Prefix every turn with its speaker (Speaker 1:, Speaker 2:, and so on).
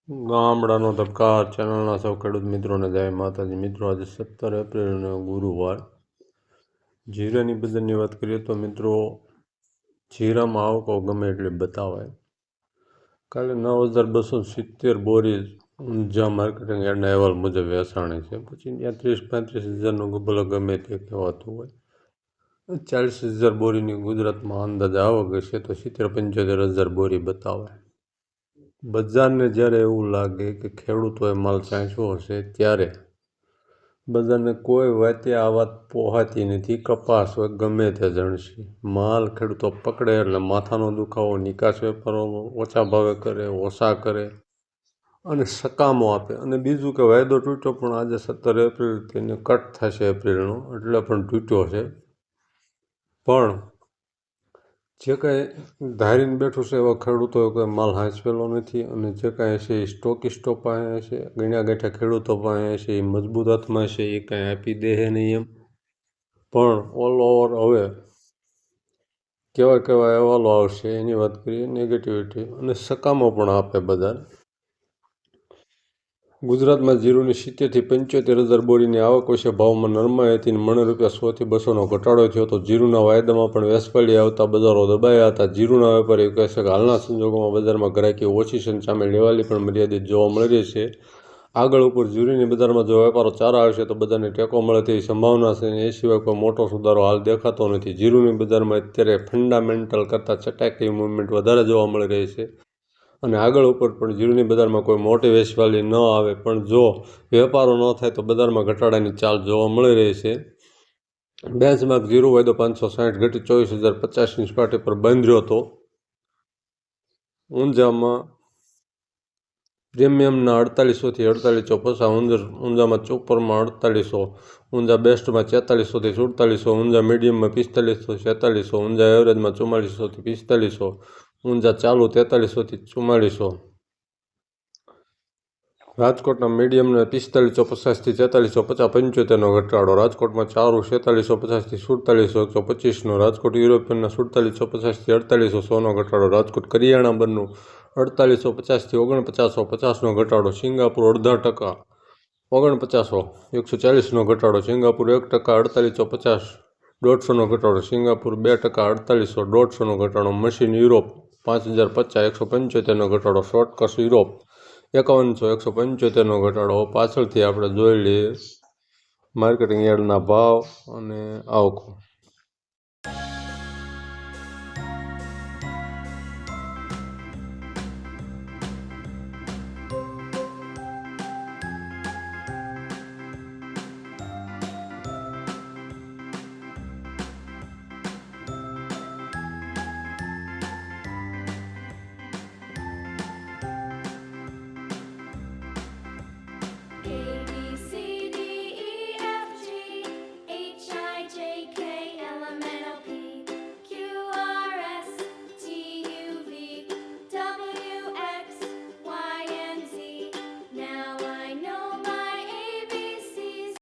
Speaker 1: ગામડાનો ધબકાર ચેનલના સૌ ખેડૂત મિત્રોને જય માતાજી. મિત્રો, આજે 17 એપ્રિલનો ગુરુવાર. જીરાની બજારની વાત કરીએ તો મિત્રો, જીરામાં આવકો ગમે એટલી બતાવાય. કાલે 9,270 બોરી ઊંઝા માર્કેટિંગ યાર્ડના અહેવાલ મુજબ વેચાણી છે. પછી ત્યાં 30-35 હજારનો ગબલો ગમે તે કહેવાતું હોય. 40,000 બોરીની ગુજરાતમાં અંદાજે આવક હશે તો 70-75 હજાર બોરી બતાવાય. બજારને જ્યારે એવું લાગે કે ખેડૂતોએ માલ ચાંચ્યો હશે ત્યારે બજારને કોઈ વાતે આ વાત પોહાતી નથી. કપાસ હોય ગમે તે જણસી માલ ખેડૂતો પકડે એટલે માથાનો દુખાવો, નિકાસ વેપારો ઓછા ભાવે કરે, ઓછા કરે અને સકામો આપે. અને બીજું કે વાયદો તૂટ્યો પણ આજે 17 એપ્રિલ તેને કટ થશે એપ્રિલનો, એટલે પણ તૂટ્યો છે. પણ જે કાંઈ ધારીને બેઠું છે એવા ખેડૂતોએ કોઈ માલ હાંચવેલો નથી. અને જે કાંઈ છે એ સ્ટોકિસ્ટો પાસે છે, ગણ્યા ગાંઠ્યા ખેડૂતો પાસે છે, એ મજબૂત હાથમાં છે, એ કાંઈ આપી દે નહીં એમ. પણ ઓલ ઓવર હવે કેવા કેવા અહેવાલો આવશે એની વાત કરીએ. નેગેટિવિટી અને સકામો પણ આપે બજાર. ગુજરાતમાં જીરુની 70-75 હજાર બોરીની આવક હશે. ભાવમાં નરમાઈ હતી. મણ રૂપિયા 100-200નો ઘટાડો થયો હતો. જીરુના વાયદામાં પણ વેસવાળી આવતા બજારો દબાયા હતા. જીરુના વેપારીઓ કહે છે કે હાલના સંજોગોમાં બજારમાં ગ્રાહકી ઓછી છે અને સામે લેવાલી પણ મર્યાદિત જોવા મળી રહી છે. આગળ ઉપર જીરુની બજારમાં જો વેપારો ચારા આવશે તો બજારને ટેકો મળે તેવી સંભાવના છે. એ સિવાય કોઈ મોટો સુધારો હાલ દેખાતો નથી. જીરુની બજારમાં અત્યારે ફંડામેન્ટલ કરતાં ચટાકી મૂવમેન્ટ વધારે જોવા મળી રહી છે. અને આગળ ઉપર પણ જીરુની બજારમાં કોઈ મોટી વેચવાલી ન આવે પણ જો વેપારો ન થાય તો બજારમાં ઘટાડાની ચાલ જોવા મળી રહી છે. બેન્ચમાર્ક જીરુ વાયદો 560 ઘટી 24,050ની સપાટી પર બંધ રહ્યો હતો. ઊંઝામાં પ્રીમિયમના 4800થી 4850, ઊંઝામાં ચોપરમાં 4800, ઊંઝા બેસ્ટમાં 4300થી 4700, ઊંઝા મીડિયમમાં 4500થી 4600, ઊંઝા એવરેજમાં 4400થી 4500, ઊંઝા ચાલુ 4300થી 4400. રાજકોટના મીડિયમને 4550થી 4350 75નો ઘટાડો. રાજકોટમાં ચારું 4650થી 4725નો. રાજકોટ યુરોપિયનના 4750થી 4800નો ઘટાડો. રાજકોટ કરિયાણા બરનું 4850થી 4950નો ઘટાડો. સિંગાપુર 0.5% 4900 140નો ઘટાડો. સિંગાપુર 1% 4850 150નો ઘટાડો. સિંગાપુર 2% 4800 150નો ઘટાડો. મશીન યુરોપ 5050 175નો ઘટાડો. શોર્ટકટ્સ યુરોપ 5100 175નો ઘટાડો. પાછળથી આપણે જોઈ લઈએ માર્કેટિંગ યાર્ડના ભાવ અને આવકો.